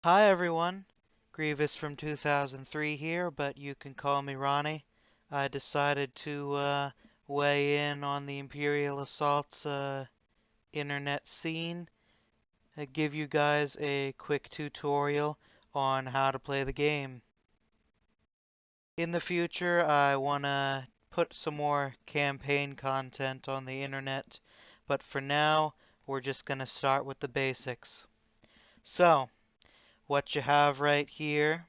Hi everyone, Grievous from 2003 here, but you can call me Ronnie. I decided to weigh in on the Imperial Assault internet scene, give you guys a quick tutorial on how to play the game. In the future, I want to put some more campaign content on the internet, but for now, we're just going to start with the basics. So, what you have right here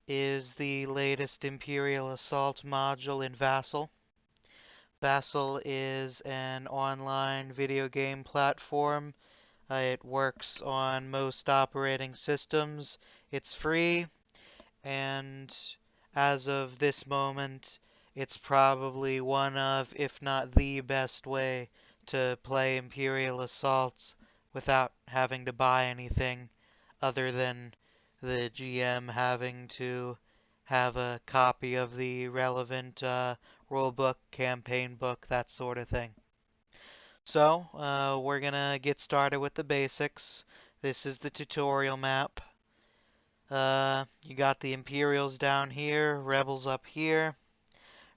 is the latest Imperial Assault module in Vassal. Vassal is an online video game platform. It works on most operating systems. It's free, and as of this moment, it's probably one of, if not the best way to play Imperial Assaults without having to buy anything other than the GM having to have a copy of the relevant rulebook, campaign book, that sort of thing. So, we're gonna get started with the basics. This is the tutorial map. You got the Imperials down here, Rebels up here.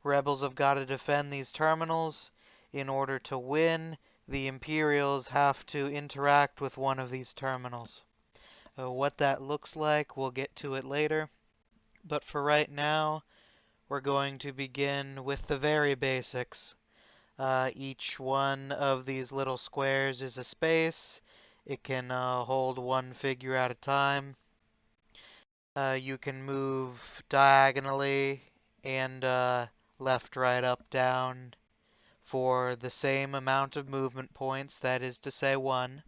Rebels have got to defend these terminals. In order to win, the Imperials have to interact with one of these terminals. What that looks like, we'll get to it later. But for right now, we're going to begin with the very basics. Each one of these little squares is a space. It can hold one figure at a time. You can move diagonally and left, right, up, down for the same amount of movement points, that is to say one.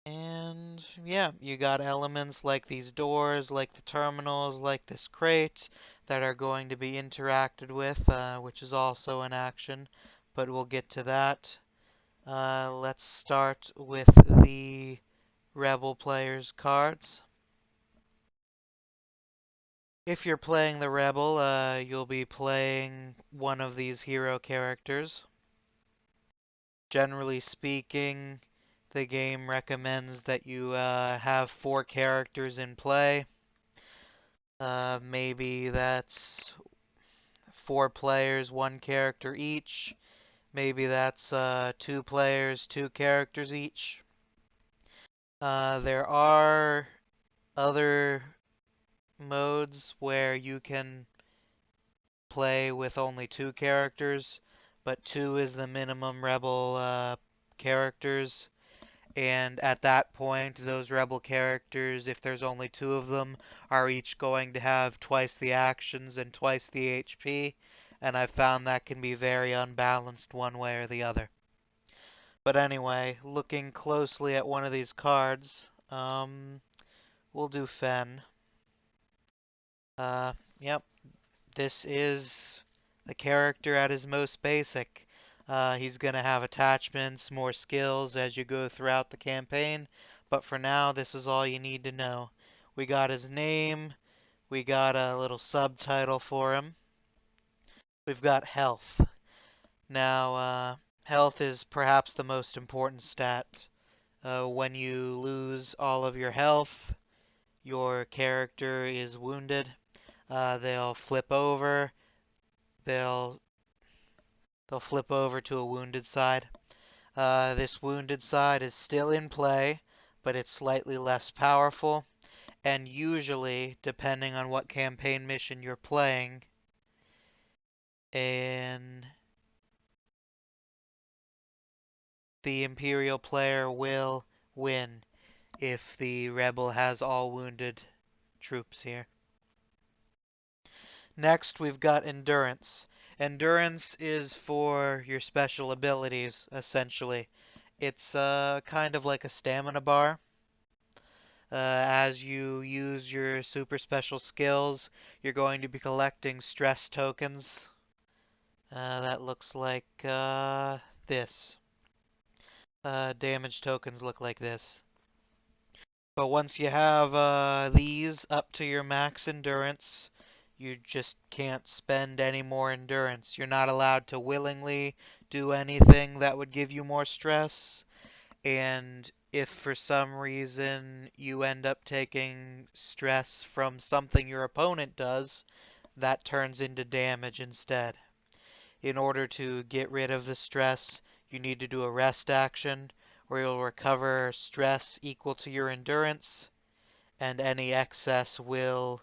And yeah, you got elements like these doors, like the terminals, like this crate that are going to be interacted with, which is also an action, but we'll get to that. Let's start with the Rebel player's cards. If you're playing the Rebel, you'll be playing one of these hero characters. Generally speaking, the game recommends that you have 4 characters in play. Maybe that's 4 players, 1 character each. Maybe that's 2 players, 2 characters each. There are other modes where you can play with only 2 characters, but 2 is the minimum rebel characters. And at that point, those rebel characters, if there's only 2 of them, are each going to have twice the actions and twice the HP. And I've found that can be very unbalanced one way or the other. But anyway, looking closely at one of these cards, we'll do Fen. Yep, this is the character at his most basic. He's going to have attachments, more skills as you go throughout the campaign, but for now, this is all you need to know. We got his name, we got a little subtitle for him. We've got health. Now, health is perhaps the most important stat. When you lose all of your health, your character is wounded. They'll flip over. They'll they'll flip over to a wounded side. This wounded side is still in play, but it's slightly less powerful. And usually, depending on what campaign mission you're playing, and the Imperial player will win if the Rebel has all wounded troops here. Next, we've got Endurance. Endurance is for your special abilities, essentially. It's kind of like a stamina bar. As you use your super special skills, you're going to be collecting stress tokens. That looks like this. Damage tokens look like this. But once you have these up to your max endurance, you just can't spend any more endurance. You're not allowed to willingly do anything that would give you more stress. And if for some reason you end up taking stress from something your opponent does, that turns into damage instead. In order to get rid of the stress, you need to do a rest action where you'll recover stress equal to your endurance, and any excess will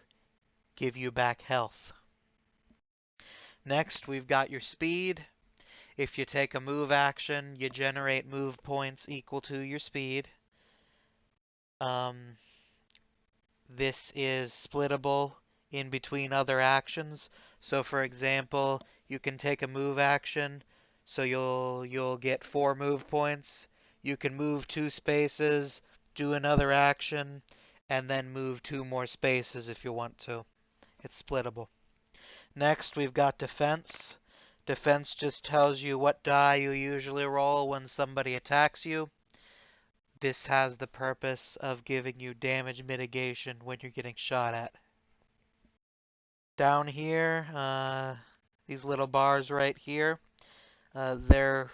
give you back health. Next, we've got your speed. If you take a move action, you generate move points equal to your speed. Um, this is splittable in between other actions. So for example, you can take a move action, so you'll get 4 move points. You can move 2 spaces, do another action, and then move 2 more spaces if you want to. It's splittable. Next, we've got defense. Defense just tells you what die you usually roll when somebody attacks you. This has the purpose of giving you damage mitigation when you're getting shot at. Down here, these little bars right here, they're,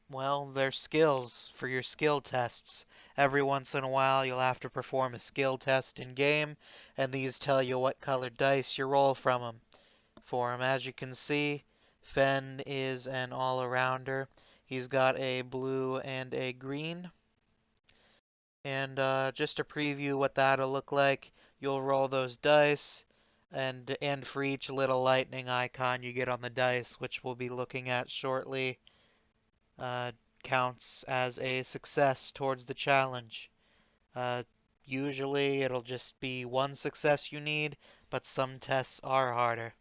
well, they're skills for your skill tests. Every once in a while, you'll have to perform a skill test in game, and these tell you what colored dice you roll from them. For him, as you can see, Fen is an all-arounder. He's got a blue and a green. And just to preview what that'll look like, you'll roll those dice, and for each little lightning icon you get on the dice, which we'll be looking at shortly, uh, counts as a success towards the challenge. Uh, Usually it'll just be one success you need, but some tests are harder.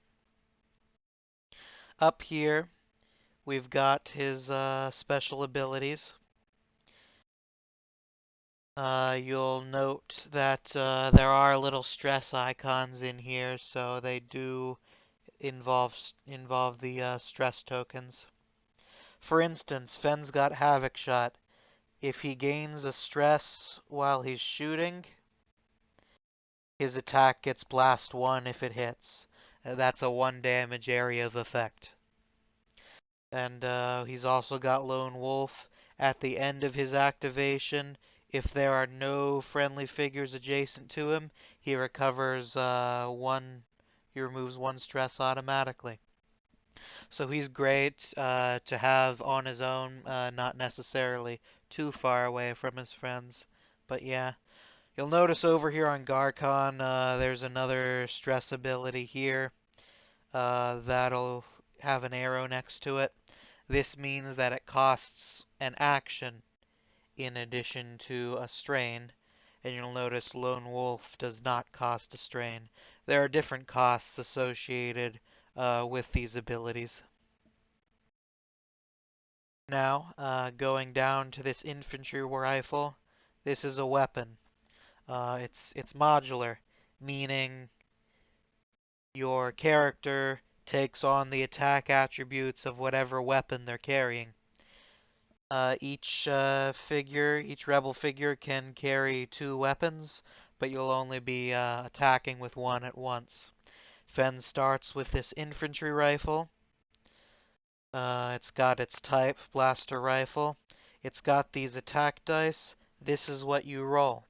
Up here, we've got his special abilities. You'll note that there are little stress icons in here, so they do involve the stress tokens. For instance, Fen's got Havoc Shot. If he gains a stress while he's shooting, his attack gets Blast 1 if it hits. That's a 1 damage area of effect. And he's also got Lone Wolf. At the end of his activation, if there are no friendly figures adjacent to him, he recovers he removes 1 stress automatically. So he's great to have on his own, not necessarily too far away from his friends. But yeah, you'll notice over here on Garcon, there's another stress ability here that'll have an arrow next to it. This means that it costs an action in addition to a strain, and you'll notice Lone Wolf does not cost a strain. There are different costs associated with these abilities. Now, going down to this infantry rifle, this is a weapon. It's modular, meaning your character takes on the attack attributes of whatever weapon they're carrying. Each rebel figure can carry 2 weapons, but you'll only be attacking with 1 at once. Fen starts with this infantry rifle. It's got its type, blaster rifle. It's got these attack dice. This is what you roll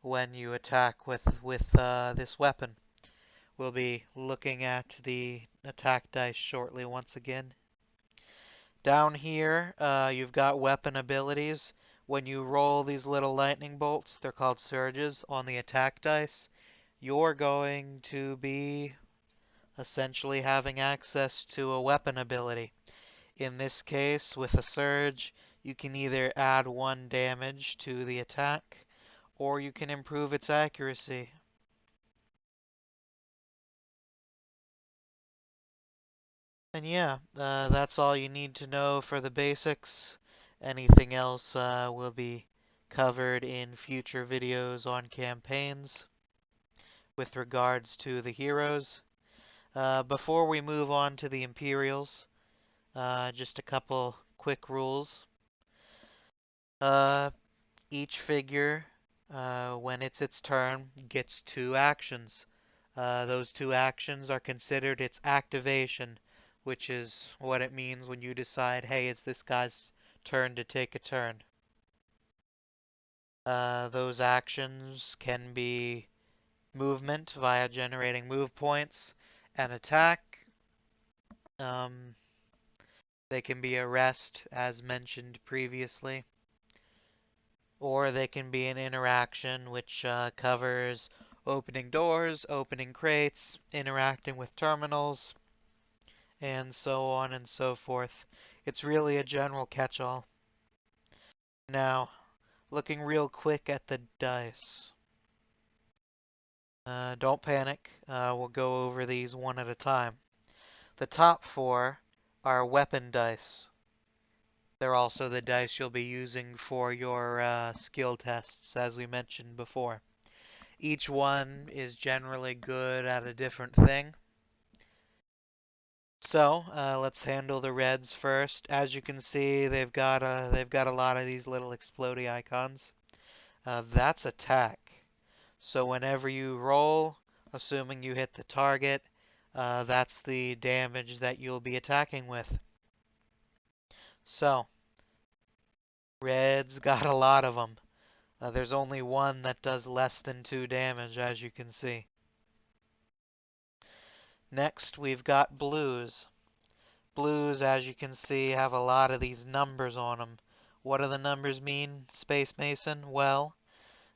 when you attack with this weapon. We'll be looking at the attack dice shortly once again. Down here, you've got weapon abilities. When you roll these little lightning bolts, they're called surges, on the attack dice, you're going to be essentially having access to a weapon ability. In this case, with a surge, you can either add 1 damage to the attack, or you can improve its accuracy. And yeah, that's all you need to know for the basics. Anything else will be covered in future videos on campaigns with regards to the heroes. Before we move on to the Imperials, just a couple quick rules. Uh, each figure, when it's its turn, gets 2 actions. Those 2 actions are considered its activation, which is what it means when you decide, hey, it's this guy's turn to take a turn. Those actions can be movement via generating move points, and attack. Um, they can be arrest, as mentioned previously, or they can be an interaction which covers opening doors, opening crates, interacting with terminals, and so on and so forth. It's really a general catch-all. Now, looking real quick at the dice. Don't panic. We'll go over these one at a time. The top four are weapon dice. They're also the dice you'll be using for your skill tests, as we mentioned before. Each one is generally good at a different thing. So let's handle the reds first. As you can see, they've got a lot of these little explodey icons. That's attack. So whenever you roll, assuming you hit the target, that's the damage that you'll be attacking with. So red's got a lot of them. There's only one that does less than 2 damage, as you can see. Next, we've got blues. Blues, as you can see, have a lot of these numbers on them. What do the numbers mean, Space Mason? Well,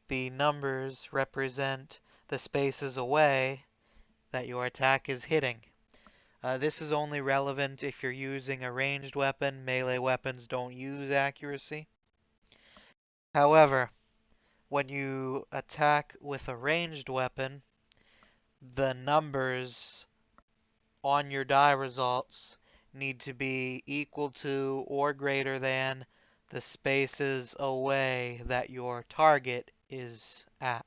the numbers represent the spaces away that your attack is hitting. This is only relevant if you're using a ranged weapon. Melee weapons don't use accuracy. However, when you attack with a ranged weapon, the numbers on your die results need to be equal to or greater than the spaces away that your target is at.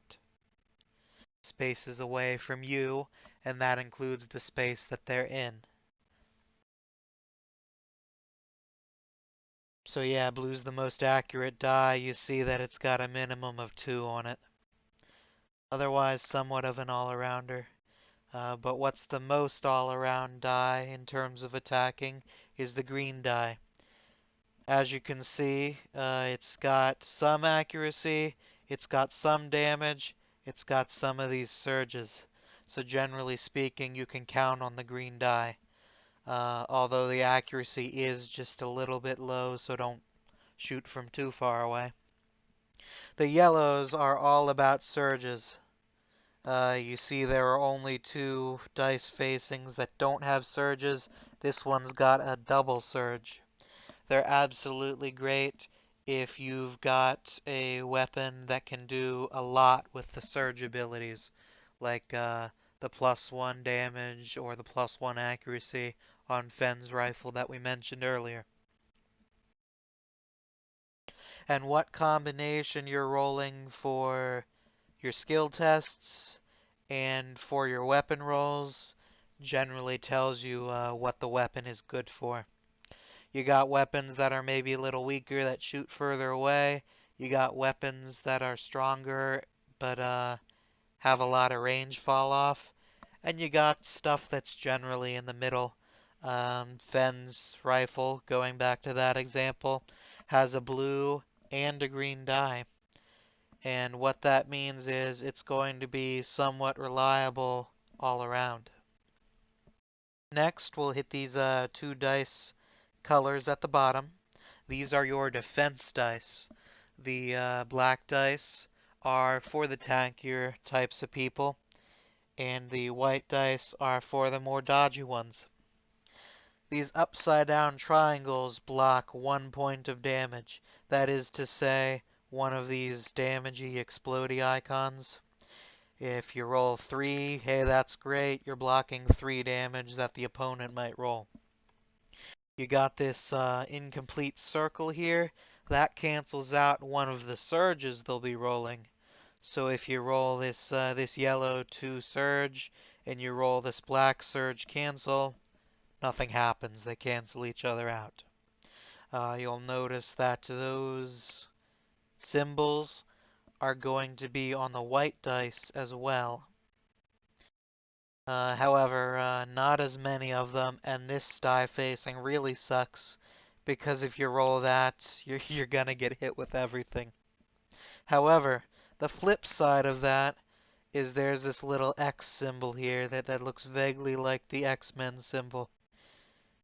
Spaces away from you, and that includes the space that they're in. So yeah, blue's the most accurate die. You see that it's got a minimum of 2 on it. Otherwise, somewhat of an all-arounder. But what's the most all-around die in terms of attacking is the green die. As you can see, it's got some accuracy, it's got some damage, it's got some of these surges. So generally speaking, you can count on the green die. Although the accuracy is just a little bit low, so don't shoot from too far away. The yellows are all about surges. You see there are only 2 dice facings that don't have surges. This one's got a double surge. They're absolutely great if you've got a weapon that can do a lot with the surge abilities, like the +1 damage or the +1 accuracy on Fenn's rifle that we mentioned earlier. And what combination you're rolling for your skill tests and for your weapon rolls generally tells you what the weapon is good for. You got weapons that are maybe a little weaker that shoot further away. You got weapons that are stronger but have a lot of range fall off. And you got stuff that's generally in the middle. Fenn's rifle, going back to that example, has a blue and a green die. And what that means is it's going to be somewhat reliable all around. Next, we'll hit these 2 dice colors at the bottom. These are your defense dice. The black dice are for the tankier types of people, and the white dice are for the more dodgy ones. These upside down triangles block 1 point of damage. That is to say, one of these damagey, explodey icons. If you roll 3, hey, that's great. You're blocking 3 damage that the opponent might roll. You got this incomplete circle here. That cancels out one of the surges they'll be rolling. So if you roll this yellow to surge and you roll this black surge cancel, nothing happens. They cancel each other out. You'll notice that those symbols are going to be on the white dice as well. However, not as many of them, and this die facing really sucks because if you roll that, you're gonna get hit with everything. However, the flip side of that is there's this little X symbol here that looks vaguely like the X-Men symbol.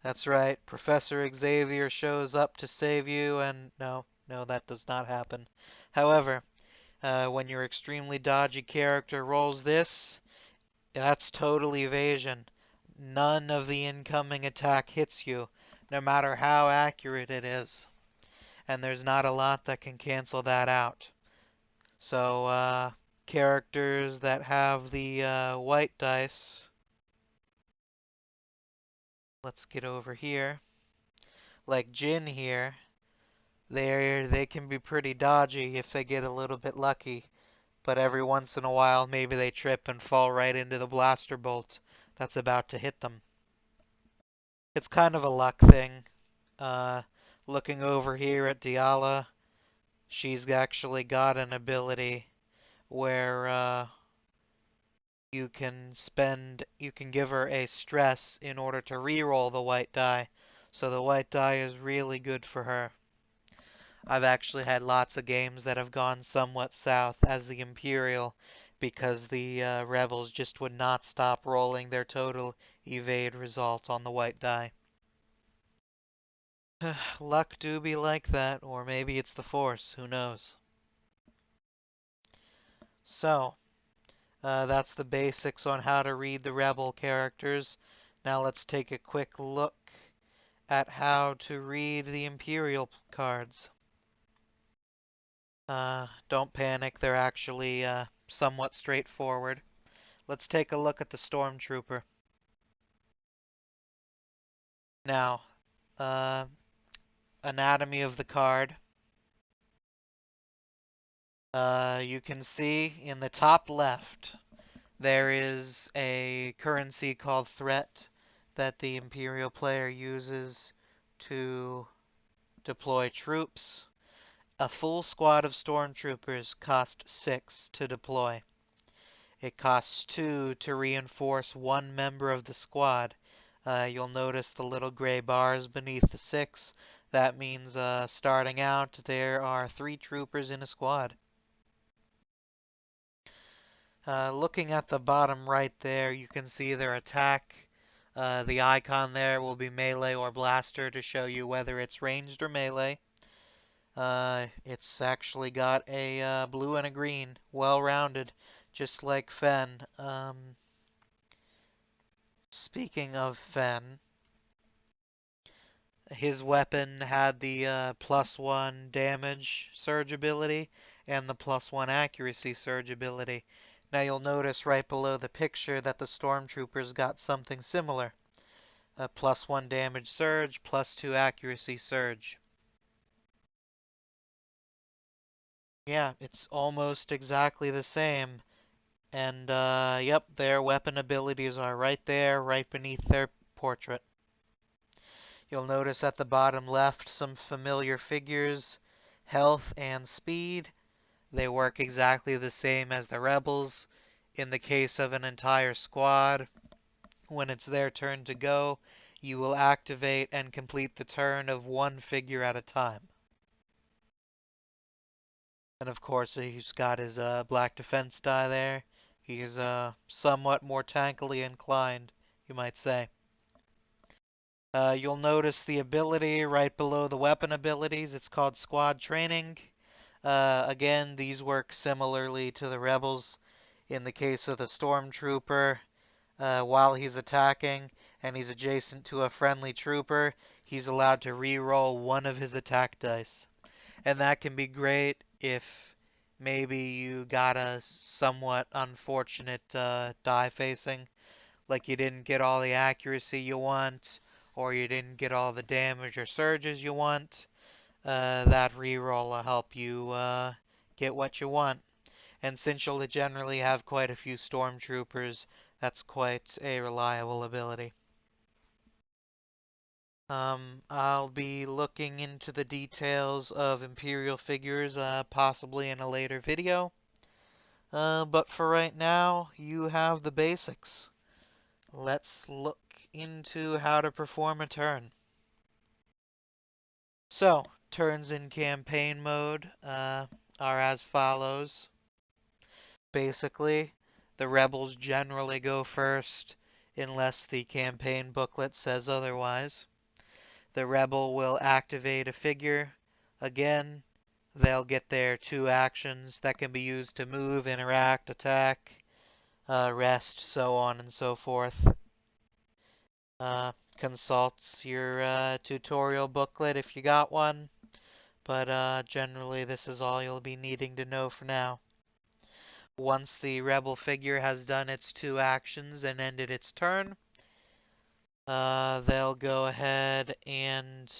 That's right, Professor Xavier shows up to save you, and no, that does not happen. However, when your extremely dodgy character rolls this, that's total evasion. None of the incoming attack hits you, no matter how accurate it is. And there's not a lot that can cancel that out. So, characters that have the white dice, let's get over here, like Jin here, they can be pretty dodgy if they get a little bit lucky, but every once in a while maybe they trip and fall right into the blaster bolt that's about to hit them. It's kind of a luck thing. Uh, Looking over here at Diala, she's actually got an ability where you can give her a stress in order to re-roll the white die. So the white die is really good for her. I've actually had lots of games that have gone somewhat south as the Imperial because the Rebels just would not stop rolling their total evade result on the white die. Luck do be like that, or maybe it's the Force, who knows. So, that's the basics on how to read the Rebel characters. Now let's take a quick look at how to read the Imperial cards. Don't panic, they're actually somewhat straightforward. Let's take a look at the Stormtrooper. Now, uh, anatomy of the card. You can see in the top left, there is a currency called threat that the Imperial player uses to deploy troops. A full squad of stormtroopers cost 6 to deploy. It costs 2 to reinforce one member of the squad. You'll notice the little gray bars beneath the 6. That means starting out there are 3 troopers in a squad. Looking at the bottom right there, you can see their attack. The icon there will be melee or blaster to show you whether it's ranged or melee. It's actually got a blue and a green, well-rounded, just like Fen. Speaking of Fen, his weapon had the +1 damage surge ability and the +1 accuracy surge ability. Now you'll notice right below the picture that the stormtroopers got something similar. A +1 damage surge, +2 accuracy surge. Yeah, it's almost exactly the same. And yep, their weapon abilities are right there, right beneath their portrait. You'll notice at the bottom left some familiar figures, health and speed. They work exactly the same as the rebels. In the case of an entire squad, when it's their turn to go, you will activate and complete the turn of one figure at a time. And of course, he's got his black defense die there. He's somewhat more tankily inclined, you might say. You'll notice the ability right below the weapon abilities. It's called squad training. Again, these work similarly to the rebels. In the case of the stormtrooper, while he's attacking and he's adjacent to a friendly trooper, he's allowed to re-roll one of his attack dice. And that can be great if maybe you got a somewhat unfortunate die facing, like you didn't get all the accuracy you want, or you didn't get all the damage or surges you want. That reroll will help you get what you want. And since you'll generally have quite a few stormtroopers, that's quite a reliable ability. I'll be looking into the details of Imperial figures possibly in a later video. But for right now, you have the basics. Let's look into how to perform a turn. So, turns in campaign mode. are as follows. Basically, the rebels generally go first unless the campaign booklet says otherwise. The rebel will activate a figure. Again, they'll get their two actions that can be used to move, interact, attack, rest, so on and so forth. Consult your tutorial booklet if you got one, but generally this is all you'll be needing to know for now. Once the rebel figure has done its two actions and ended its turn, they'll go ahead and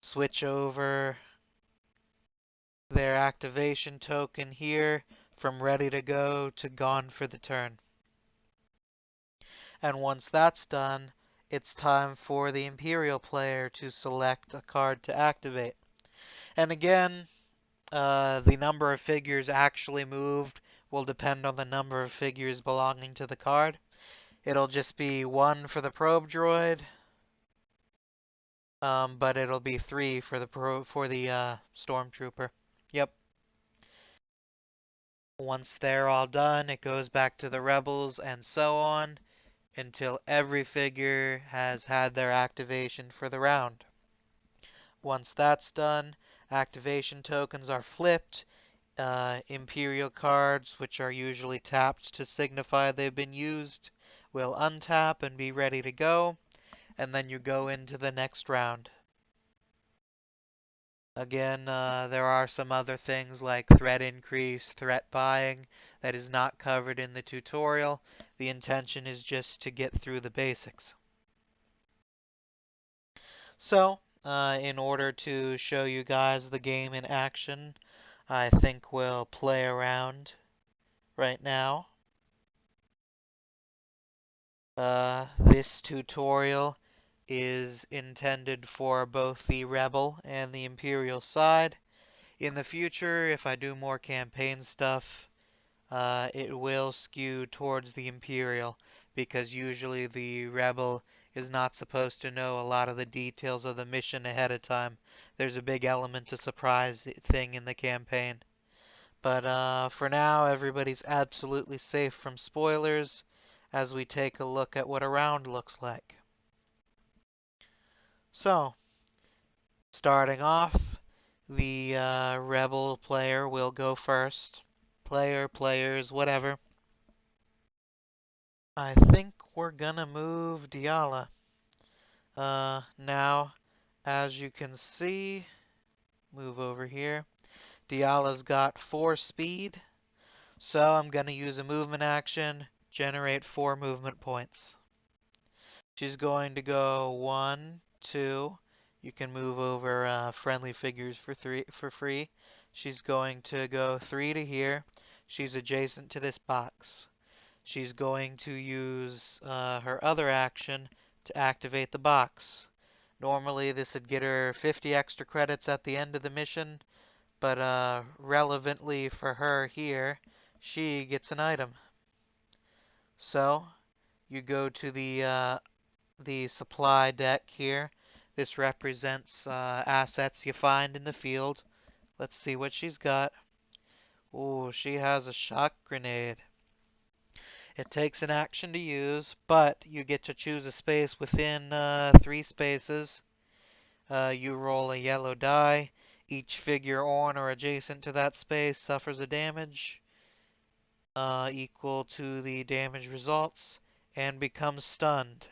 switch over their activation token here from ready to go to gone for the turn. And once that's done, it's time for the Imperial player to select a card to activate. And again, the number of figures actually moved will depend on the number of figures belonging to the card. It'll just be one for the probe droid, but it'll be three for the stormtrooper. Yep. Once they're all done, it goes back to the rebels and so on until every figure has had their activation for the round. Once that's done, activation tokens are flipped. Imperial cards, which are usually tapped to signify they've been used, will untap and be ready to go, and then you go into the next round. Again, there are some other things like threat increase, threat buying that is not covered in the tutorial. The intention is just to get through the basics. So, in order to show you guys the game in action, I think we'll play around right now. This tutorial is intended for both the Rebel and the Imperial side. In the future, if I do more campaign stuff, it will skew towards the Imperial, because usually the Rebel is not supposed to know a lot of the details of the mission ahead of time. There's a big element of surprise thing in the campaign. But for now, everybody's absolutely safe from spoilers as we take a look at what a round looks like. So, starting off, the Rebel player will go first. Players, whatever. I think we're gonna move Diala. Now, as you can see, move over here. Diala's got 4 speed, so I'm gonna use a movement action, generate 4 movement points. She's going to go 1, 2. You can move over friendly figures for free. She's going to go 3 to here. She's adjacent to this box. She's going to use her other action to activate the box. Normally this would get her 50 extra credits at the end of the mission, but relevantly for her here, she gets an item. So you go to the supply deck here. This represents assets you find in the field. Let's see what she's got. Ooh, she has a shock grenade. It takes an action to use, but you get to choose a space within 3 spaces. You roll a yellow die. Each figure on or adjacent to that space suffers a damage equal to the damage results and becomes stunned.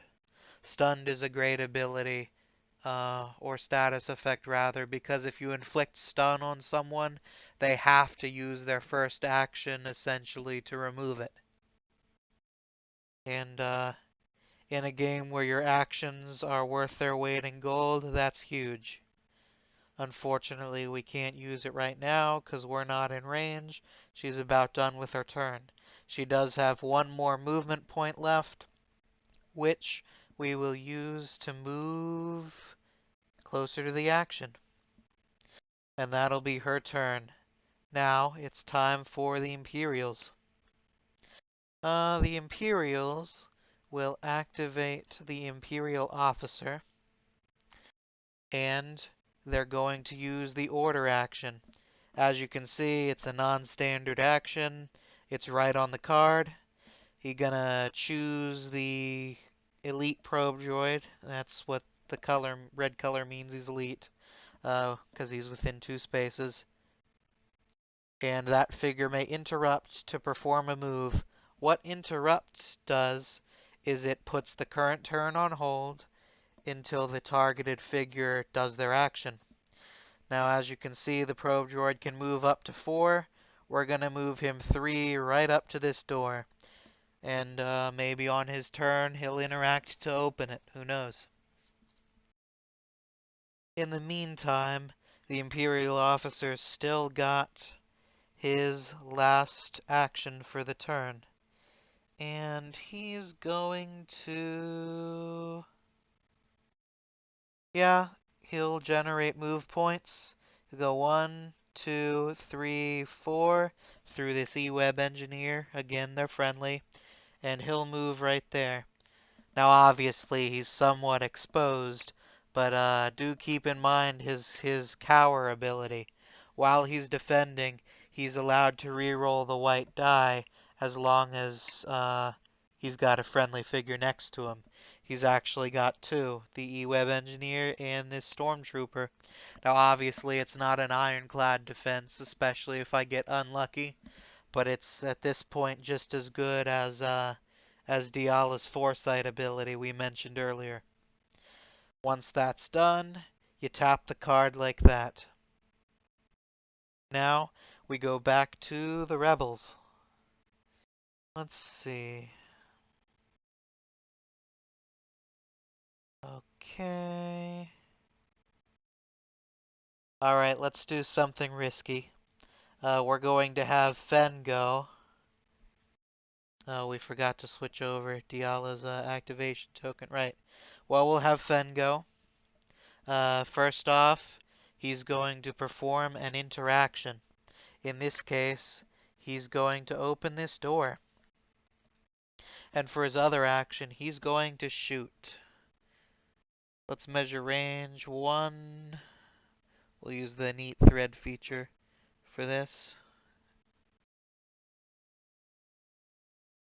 Stunned is a great ability, or status effect rather, because if you inflict stun on someone, they have to use their first action essentially to remove it. And in a game where your actions are worth their weight in gold, that's huge. Unfortunately, we can't use it right now because we're not in range. She's about done with her turn. She does have one more movement point left, which we will use to move closer to the action. And that'll be her turn. Now it's time for the Imperials. The Imperials will activate the Imperial officer, and they're going to use the order action. As you can see, it's a non-standard action. It's right on the card. He's gonna choose the elite probe droid. That's what the color, red color means he's elite, because he's within two spaces. And that figure may interrupt to perform a move. What interrupt does is it puts the current turn on hold until the targeted figure does their action. Now, as you can see, the probe droid can move up to 4. We're going to move him 3 right up to this door. And maybe on his turn, he'll interact to open it. Who knows? In the meantime, the Imperial officer's still got his last action for the turn. And he's going to... Yeah, he'll generate move points. He'll go 1, 2, 3, 4 through this E-Web engineer. Again, they're friendly. And he'll move right there. Now, obviously, he's somewhat exposed, but do keep in mind his cower ability. While he's defending, he's allowed to re-roll the white die as long as he's got a friendly figure next to him. He's actually got two, the E-Web engineer and this stormtrooper. Now, obviously, it's not an ironclad defense, especially if I get unlucky, but it's at this point just as good as Diala's foresight ability we mentioned earlier. Once that's done, you tap the card like that. Now we go back to the rebels. Let's see. Okay. Alright, let's do something risky. We're going to have Fen go. Oh, we forgot to switch over Diala's activation token. Right. Well, we'll have Fen go. First off, he's going to perform an interaction. In this case, he's going to open this door. And for his other action, he's going to shoot. Let's measure range 1. We'll use the neat thread feature for this.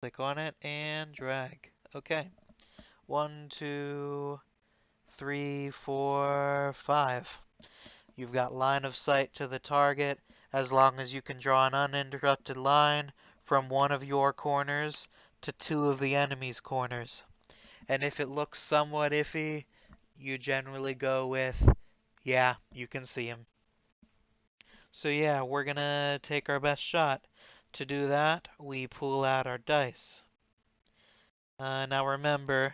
Click on it and drag. Okay. 1, 2, 3, 4, 5. You've got line of sight to the target as long as you can draw an uninterrupted line from one of your corners to two of the enemy's corners. And if it looks somewhat iffy, you generally go with, yeah, you can see him. So yeah, we're gonna take our best shot. To do that, we pull out our dice. Now remember,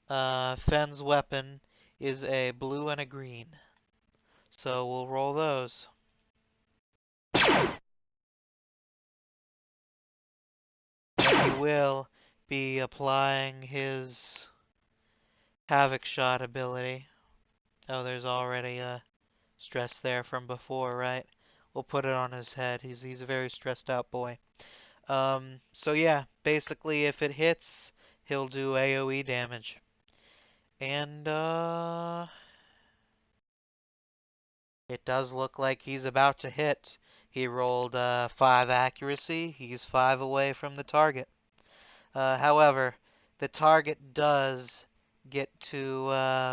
Fenn's weapon is a blue and a green. So we'll roll those. And he will be applying his Havoc Shot ability. Oh, there's already a stress there from before, right? We'll put it on his head. He's a very stressed out boy. So yeah, basically if it hits, he'll do AoE damage. And it does look like he's about to hit. He rolled 5 accuracy. He's 5 away from the target. However, the target does get to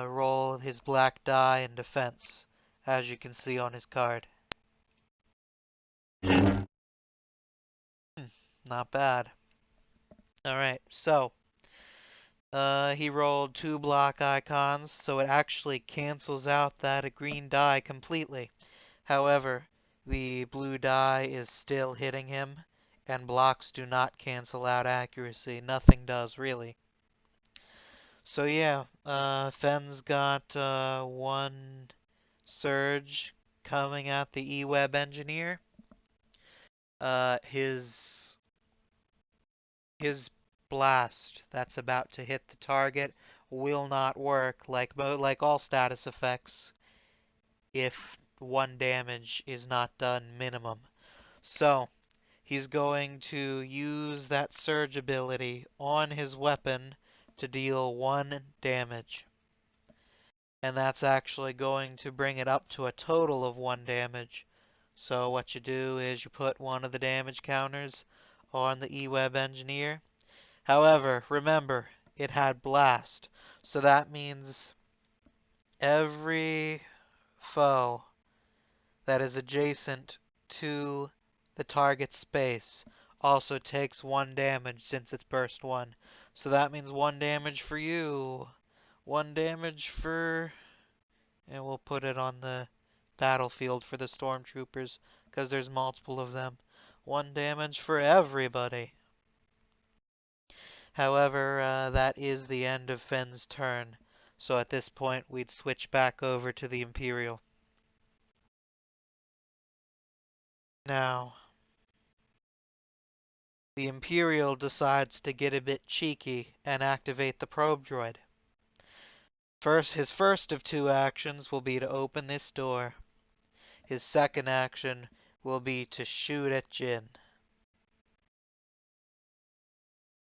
roll his black die in defense, as you can see on his card. Not bad. Alright, so he rolled 2 block icons, so it actually cancels out that green die completely. However, the blue die is still hitting him, and blocks do not cancel out accuracy. Nothing does, really. So yeah, Fenn's got 1 surge coming at the E-Web engineer. His blast that's about to hit the target will not work like all status effects if 1 damage is not done minimum. So he's going to use that surge ability on his weapon to deal 1 damage. And that's actually going to bring it up to a total of 1 damage, So what you do is you put one of the damage counters on the E-Web Engineer. However, remember, it had blast. So that means every foe that is adjacent to the target space also takes 1 damage since it's burst 1. So that means 1 damage for you, 1 damage for, and we'll put it on the battlefield for the stormtroopers because there's multiple of them. 1 damage for everybody. However, that is the end of Fenn's turn. So at this point, we'd switch back over to the Imperial. Now, the Imperial decides to get a bit cheeky and activate the probe droid. His first of 2 actions will be to open this door. His second action will be to shoot at Jin.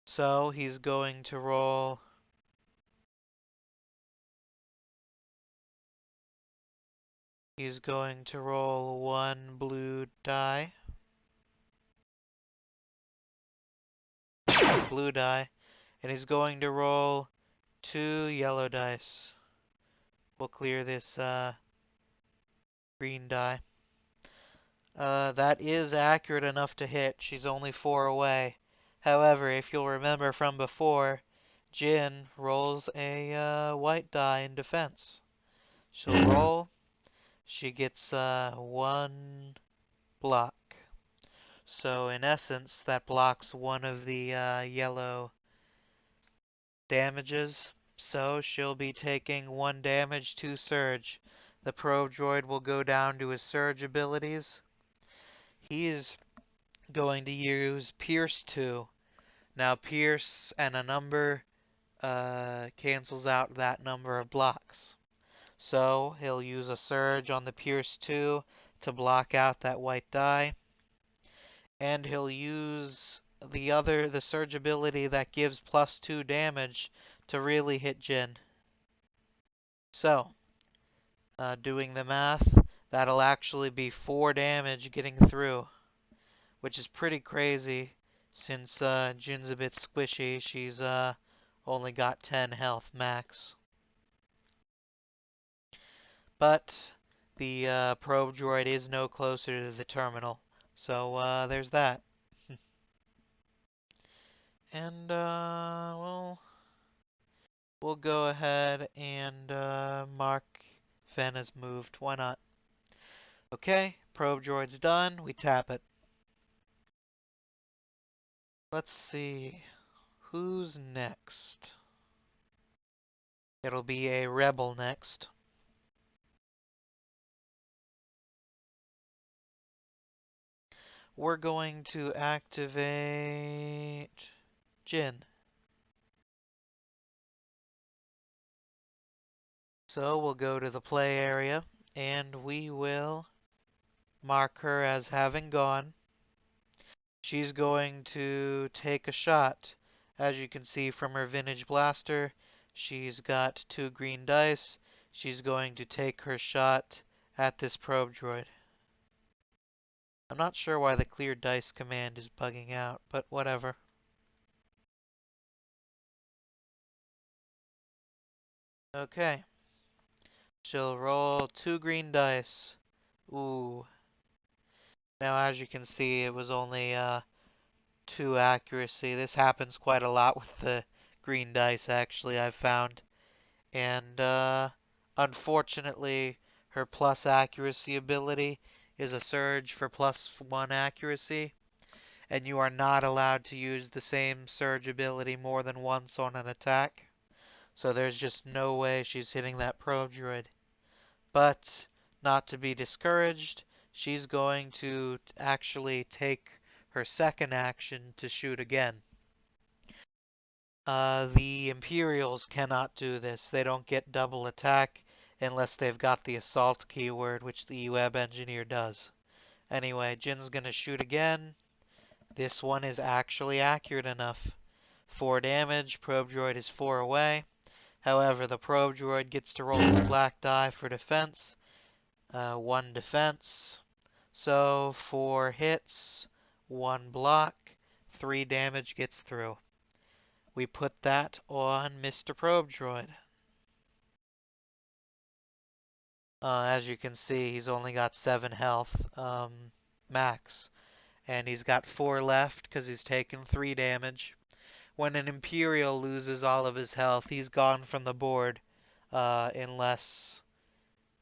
So he's going to roll. He's going to roll 1 blue die. Blue die. And he's going to roll 2 yellow dice. We'll clear this green die. That is accurate enough to hit. She's only 4 away. However, if you'll remember from before, Jin rolls a white die in defense. She'll roll. She gets 1 block. So in essence, that blocks one of the yellow damages. So she'll be taking 1 damage, 2 surge. The probe droid will go down to his surge abilities. He is going to use Pierce 2. Now Pierce and a number cancels out that number of blocks. So he'll use a surge on the Pierce 2 to block out that white die. And he'll use the surge ability that gives +2 damage to really hit Jin. So, doing the math, that'll actually be 4 damage getting through, which is pretty crazy since Jin's a bit squishy. She's only got 10 health max. But the probe droid is no closer to the terminal. So there's that. And we'll go ahead and mark Fen as moved. Why not? Okay, probe droid's done. We tap it. Let's see. Who's next? It'll be a rebel next. We're going to activate Jin. So we'll go to the play area and we will mark her as having gone. She's going to take a shot. As you can see from her vintage blaster, she's got 2 green dice. She's going to take her shot at this probe droid. I'm not sure why the clear dice command is bugging out, but whatever. Okay. She'll roll 2 green dice. Ooh. Now as you can see, it was only 2 accuracy. This happens quite a lot with the green dice, actually, I've found. And unfortunately, her plus accuracy ability is a surge for +1 accuracy. And you are not allowed to use the same surge ability more than once on an attack. So there's just no way she's hitting that probe droid. But not to be discouraged, she's going to actually take her second action to shoot again. The Imperials cannot do this. They don't get double attack unless they've got the assault keyword, which the E-Web Engineer does. Anyway, Jin's gonna shoot again. This one is actually accurate enough. 4 damage, probe droid is 4 away. However, the probe droid gets to roll his black die for defense. 1 defense. So 4 hits, 1 block, 3 damage gets through. We put that on Mr. Probe Droid. As you can see, he's only got 7 health max. And he's got 4 left because he's taken 3 damage. When an Imperial loses all of his health, he's gone from the board unless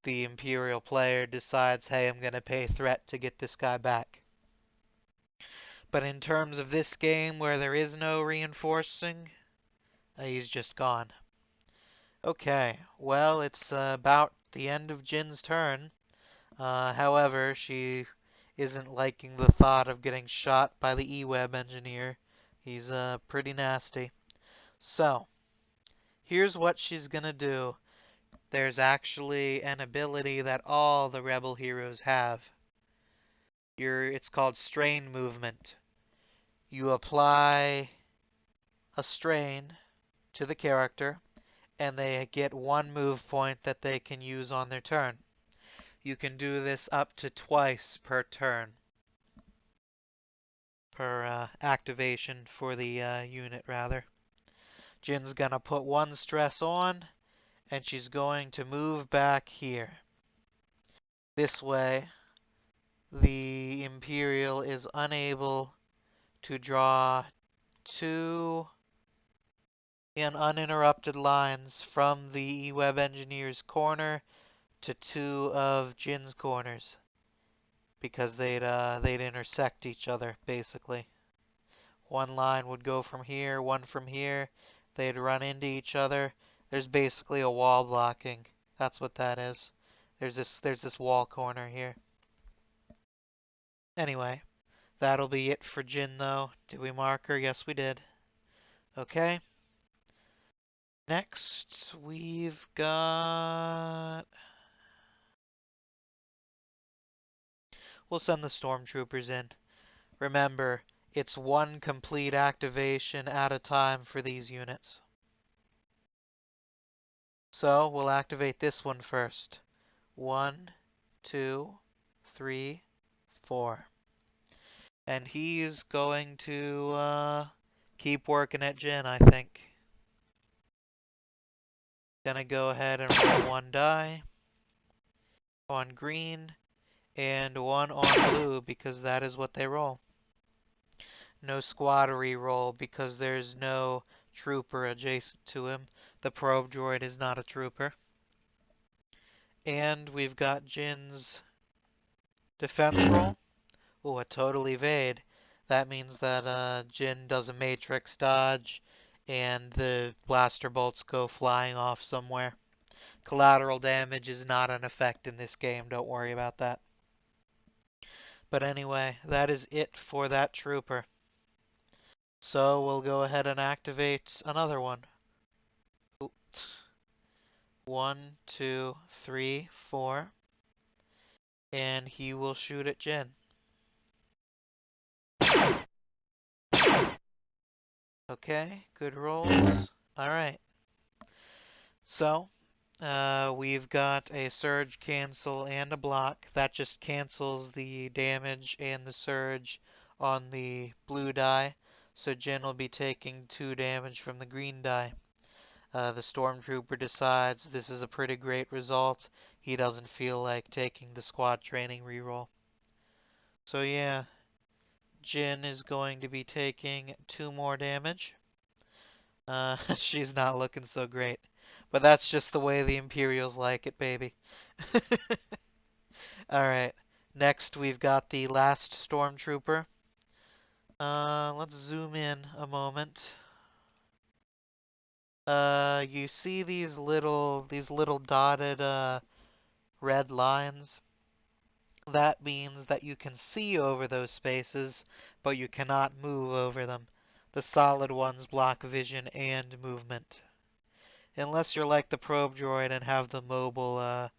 the Imperial player decides, hey, I'm going to pay threat to get this guy back. But in terms of this game where there is no reinforcing, he's just gone. Okay, well, it's about the end of Jin's turn. However, she isn't liking the thought of getting shot by the E-Web engineer. He's pretty nasty. So, here's what she's gonna do. There's actually an ability that all the Rebel heroes have. It's called strain movement. You apply a strain to the character, and they get 1 move point that they can use on their turn. You can do this up to twice per turn, per activation for the unit, rather. Jin's gonna put 1 stress on, and she's going to move back here. This way, the Imperial is unable to draw 2 in uninterrupted lines from the E-Web Engineer's corner to 2 of Jin's corners, because they'd intersect each other, basically. 1 line would go from here, 1 from here. They'd run into each other. There's basically a wall blocking. That's what that is. There's this wall corner here. Anyway, that'll be it for Jin though. Did we mark her? Yes, we did. Okay. Next, we've got... We'll send the stormtroopers in. Remember, it's 1 complete activation at a time for these units. So, we'll activate this one first. 1, 2, 3, 4. And he's going to keep working at Jin, I think. Gonna go ahead and roll 1 die on green and 1 on blue because that is what they roll. No squad reroll because there's no trooper adjacent to him. The probe droid is not a trooper. And we've got Jin's defense roll. Ooh, a total evade. That means that Jin does a matrix dodge and the blaster bolts go flying off somewhere. Collateral damage is not an effect in this game, don't worry about that. But anyway, that is it for that trooper. So we'll go ahead and activate another one. Ooh. 1, 2, 3, 4. And he will shoot at Jin. Okay, good rolls. Alright. So, we've got a surge cancel and a block. That just cancels the damage and the surge on the blue die. So Jin will be taking 2 damage from the green die. The stormtrooper decides this is a pretty great result. He doesn't feel like taking the squad training reroll. So yeah, Jin is going to be taking 2 more damage. She's not looking so great. But that's just the way the Imperials like it, baby. Alright, next we've got the last Stormtrooper. Let's zoom in a moment. You see these little dotted, red lines? That means that you can see over those spaces, but you cannot move over them. The solid ones block vision and movement. Unless you're like the probe droid and have the mobile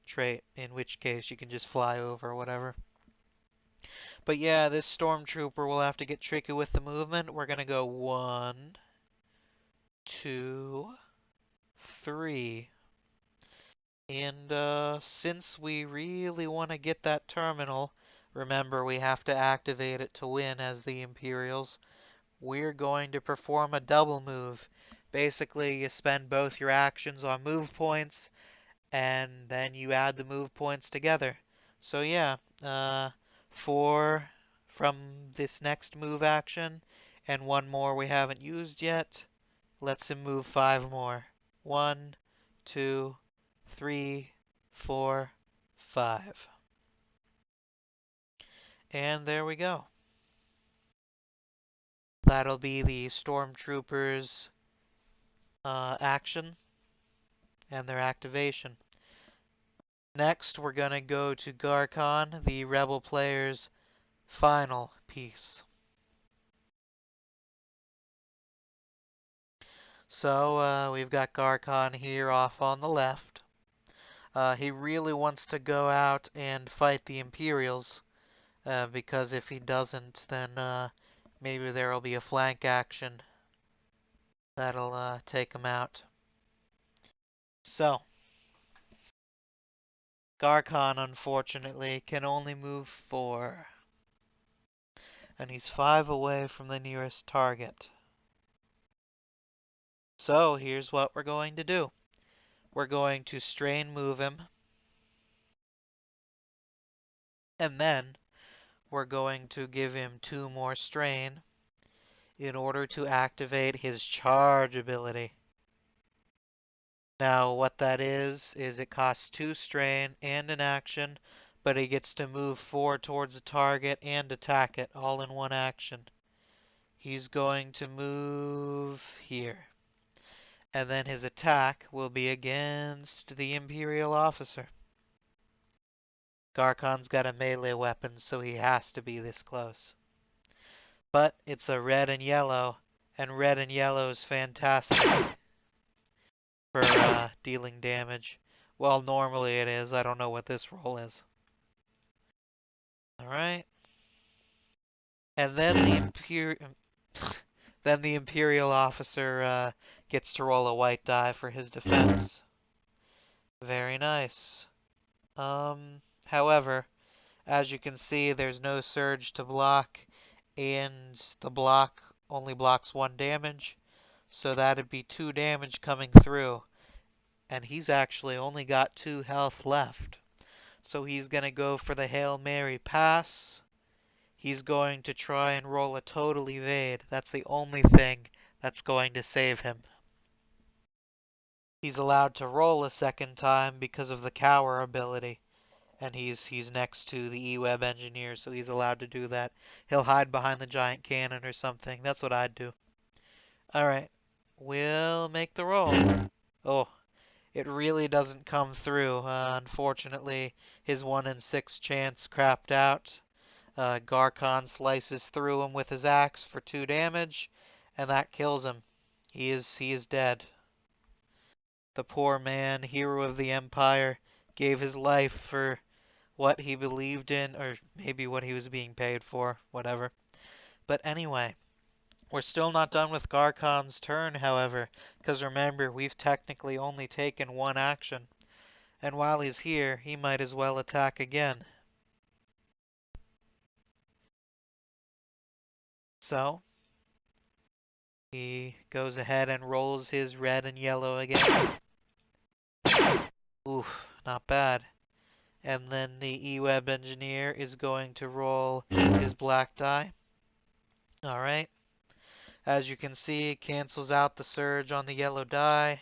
trait, in which case you can just fly over or whatever. But yeah, this stormtrooper will have to get tricky with the movement. We're gonna go 1, 2, 3. And since we really want to get that terminal, Remember, we have to activate it to win as the Imperials. We're going to perform a double move. Basically, you spend both your actions on move points, and then you add the move points together. So yeah, 4 from this next move action, and 1 more we haven't used yet. Lets him move 5 more. 1, 2, 3, 4, 5. And there we go. That'll be the Stormtroopers' action and their activation. Next, we're going to go to Garkon, the Rebel player's final piece. So, we've got Garkon here off on the left. He really wants to go out and fight the Imperials, because if he doesn't, then maybe there'll be a flank action that'll take him out. So, Garkon, unfortunately, can only move 4. And he's 5 away from the nearest target. So, here's what we're going to do. We're going to strain move him. And then, we're going to give him 2 more strain in order to activate his charge ability. Now, what that is it costs 2 strain and an action, but he gets to move 4 towards the target and attack it all in one action. He's going to move here. And then his attack will be against the Imperial officer. Garkon's got a melee weapon, so he has to be this close. But it's a red and yellow is fantastic for dealing damage. Well, normally it is. I don't know what this roll is. Alright. And then the Imperial officer gets to roll a white die for his defense. Very nice. However, as you can see, there's no surge to block, and the block only blocks 1 damage, so that'd be 2 damage coming through. And he's actually only got 2 health left. So he's going to go for the Hail Mary pass. He's going to try and roll a total evade. That's the only thing that's going to save him. He's allowed to roll a second time because of the cower ability. And he's next to the E-Web engineer, so he's allowed to do that. He'll hide behind the giant cannon or something. That's what I'd do. Alright. We'll make the roll. Oh, it really doesn't come through. Unfortunately, his 1 in 6 chance crapped out. Garkon slices through him with his axe for 2 damage, and that kills him. He is dead. The poor man, hero of the Empire, gave his life for what he believed in, or maybe what he was being paid for, whatever. But anyway, we're still not done with Garkon's turn, however, because remember, we've technically only taken 1 action. And while he's here, he might as well attack again. So, he goes ahead and rolls his red and yellow again. Oof, not bad. And then the E-Web engineer is going to roll his black die. Alright. As you can see, it cancels out the surge on the yellow die.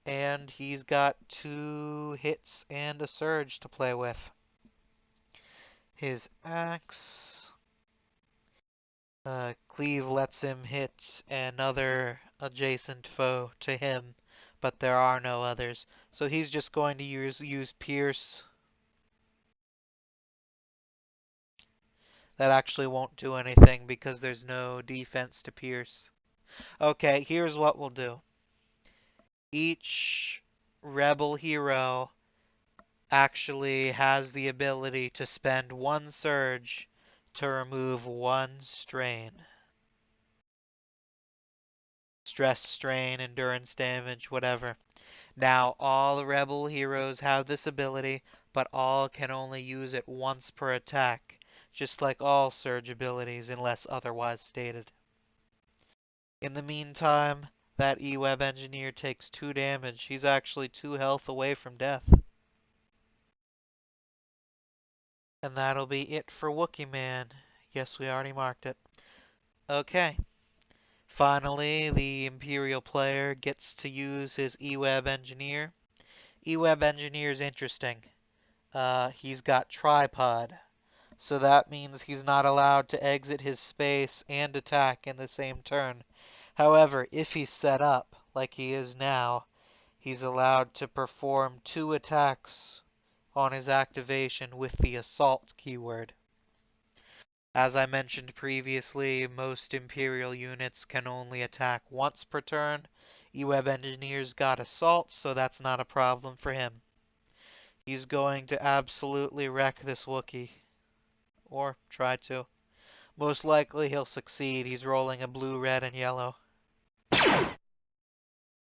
And he's got 2 hits and a surge to play with. His axe. Cleave lets him hit another adjacent foe to him, but there are no others. So he's just going to use Pierce. That actually won't do anything because there's no defense to Pierce. Okay, here's what we'll do. Each rebel hero actually has the ability to spend 1 surge to remove 1 strain. Stress, strain, endurance damage, whatever. Now, all the rebel heroes have this ability, but all can only use it once per attack, just like all surge abilities unless otherwise stated. In the meantime, that E-Web engineer takes 2 damage. He's actually 2 health away from death. And that'll be it for Wookie Man. Yes, we already marked it. Okay. Finally, the Imperial player gets to use his E-Web engineer. E-Web engineer is interesting. He's got tripod. So that means he's not allowed to exit his space and attack in the same turn. However, if he's set up, like he is now, he's allowed to perform 2 attacks on his activation with the Assault keyword. As I mentioned previously, most Imperial units can only attack once per turn. E-Web Engineer's got Assault, so that's not a problem for him. He's going to absolutely wreck this Wookiee. Or try to. Most likely he'll succeed. He's rolling a blue, red, and yellow.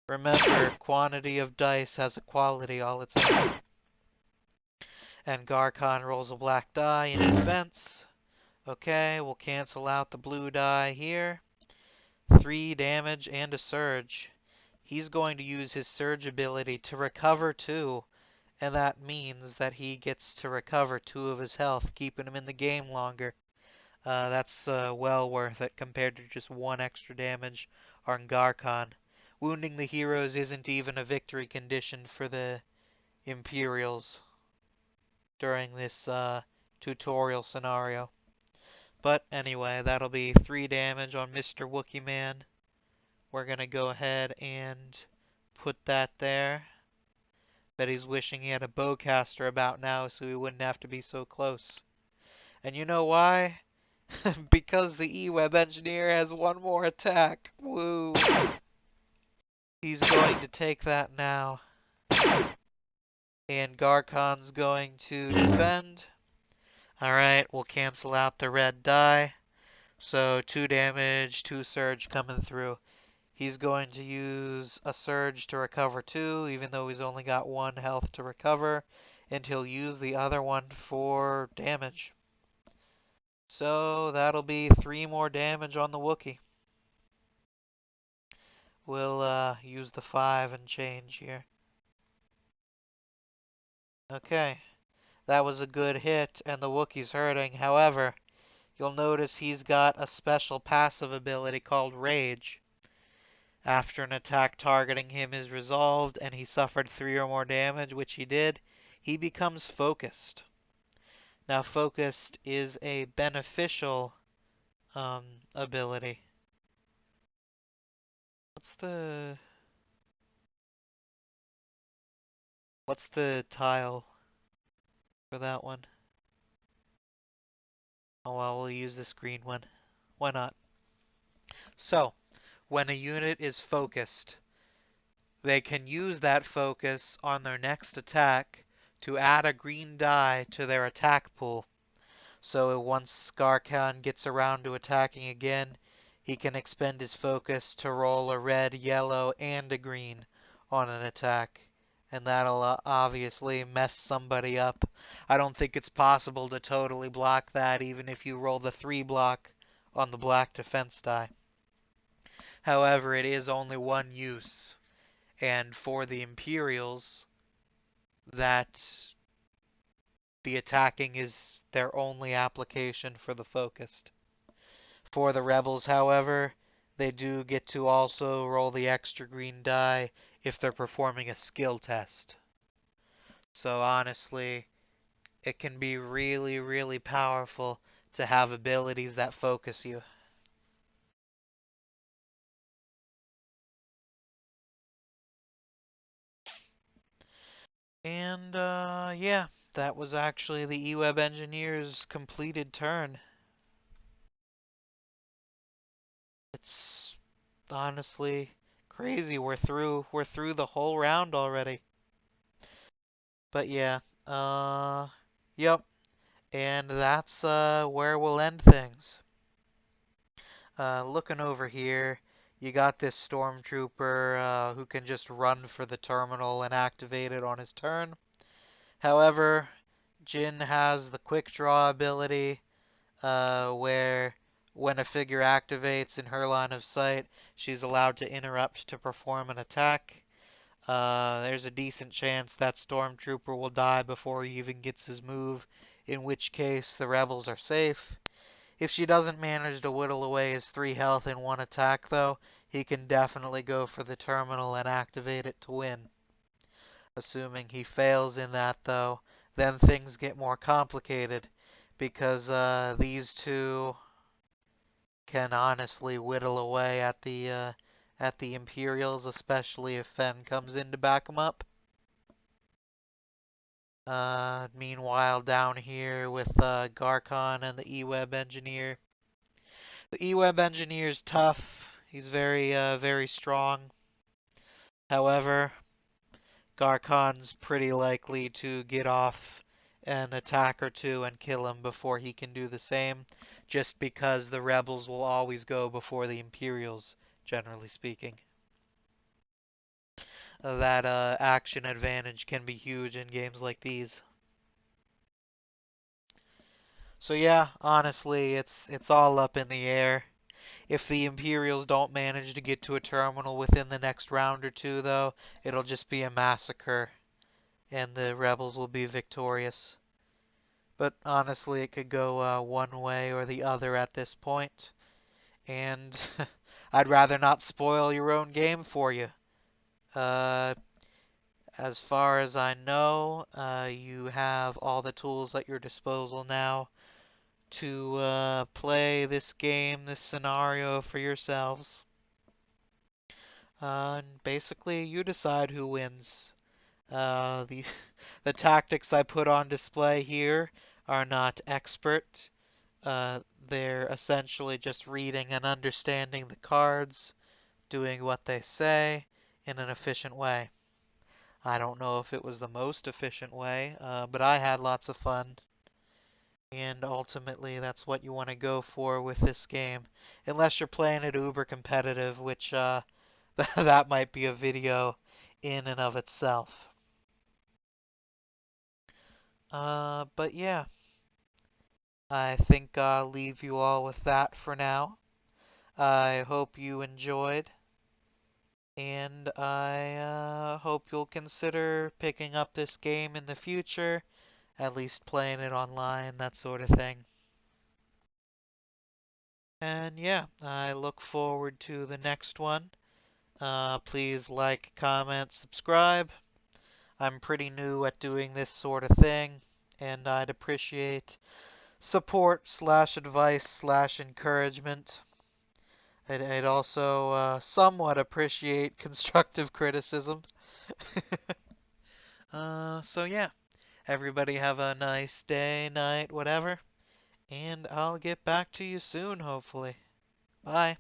Remember, quantity of dice has a quality all its own. And Garkon rolls a black die in defense. Okay, we'll cancel out the blue die here. 3 damage and a surge. He's going to use his surge ability to recover 2, and that means that he gets to recover 2 of his health, keeping him in the game longer. That's well worth it compared to just 1 extra damage on Garkon. Wounding the heroes isn't even a victory condition for the Imperials during this tutorial scenario. But anyway, that'll be 3 damage on Mr. Wookie Man. We're going to go ahead and put that there. Bet he's wishing he had a bowcaster about now so he wouldn't have to be so close. And you know why? Because the E-Web engineer has 1 more attack. Woo! He's going to take that now. And Garkon's going to defend. Alright, we'll cancel out the red die. So 2 damage, 2 surge coming through. He's going to use a surge to recover 2, even though he's only got 1 health to recover. And he'll use the other one for damage. So that'll be 3 more damage on the Wookiee. We'll use the 5 and change here. Okay, that was a good hit, and the Wookiee's hurting. However, you'll notice he's got a special passive ability called Rage. After an attack targeting him is resolved and he suffered 3 or more damage, which he did, he becomes focused. Now, focused is a beneficial ability. What's the tile for that one? Oh well, we'll use this green one. Why not? So, when a unit is focused, they can use that focus on their next attack to add a green die to their attack pool. So once Garkon gets around to attacking again, he can expend his focus to roll a red, yellow, and a green on an attack. And that'll obviously mess somebody up. I don't think it's possible to totally block that even if you roll the 3 block on the black defense die. However, it is only 1 use. And for the Imperials, that the attacking is their only application for the focused. For the Rebels, however, they do get to also roll the extra green die if they're performing a skill test. So honestly, it can be really, really powerful to have abilities that focus you. And yeah, that was actually the E-Web Engineer's completed turn. It's honestly crazy. We're through the whole round already. But yeah, yep. And that's where we'll end things. Looking over here, you got this stormtrooper who can just run for the terminal and activate it on his turn. However, Jin has the quick draw ability. where when a figure activates in her line of sight, she's allowed to interrupt to perform an attack. There's a decent chance that Stormtrooper will die before he even gets his move, in which case the rebels are safe. If she doesn't manage to whittle away his 3 health in one attack, though, he can definitely go for the terminal and activate it to win. Assuming he fails in that, though, then things get more complicated because these two can honestly whittle away at the Imperials, especially if Fen comes in to back them up. Meanwhile, down here with Garkon and the E-Web engineer. The E-Web engineer's tough. He's very strong. However, Garkon's pretty likely to get off an attack or two and kill him before he can do the same, just because the rebels will always go before the Imperials, generally speaking. That action advantage can be huge in games like these. So yeah, honestly, it's all up in the air. If the Imperials don't manage to get to a terminal within the next round or two, though, it'll just be a massacre, and the rebels will be victorious. But honestly, it could go one way or the other at this point, and I'd rather not spoil your own game for you. Uh, as far as I know, you have all the tools at your disposal now to play this game, this scenario for yourselves. And basically, you decide who wins. The the tactics I put on display here are not expert. They're essentially just reading and understanding the cards, doing what they say in an efficient way. I don't know if it was the most efficient way, but I had lots of fun. And ultimately, that's what you want to go for with this game. Unless you're playing it uber competitive, which that might be a video in and of itself. But yeah, I think I'll leave you all with that for now. I hope you enjoyed, and I hope you'll consider picking up this game in the future, at least playing it online, that sort of thing. And yeah, I look forward to the next one. Please like, comment, subscribe. I'm pretty new at doing this sort of thing, and I'd appreciate support slash advice slash encouragement. I'd also somewhat appreciate constructive criticism. So yeah, everybody have a nice day, night, whatever, and I'll get back to you soon, hopefully. Bye.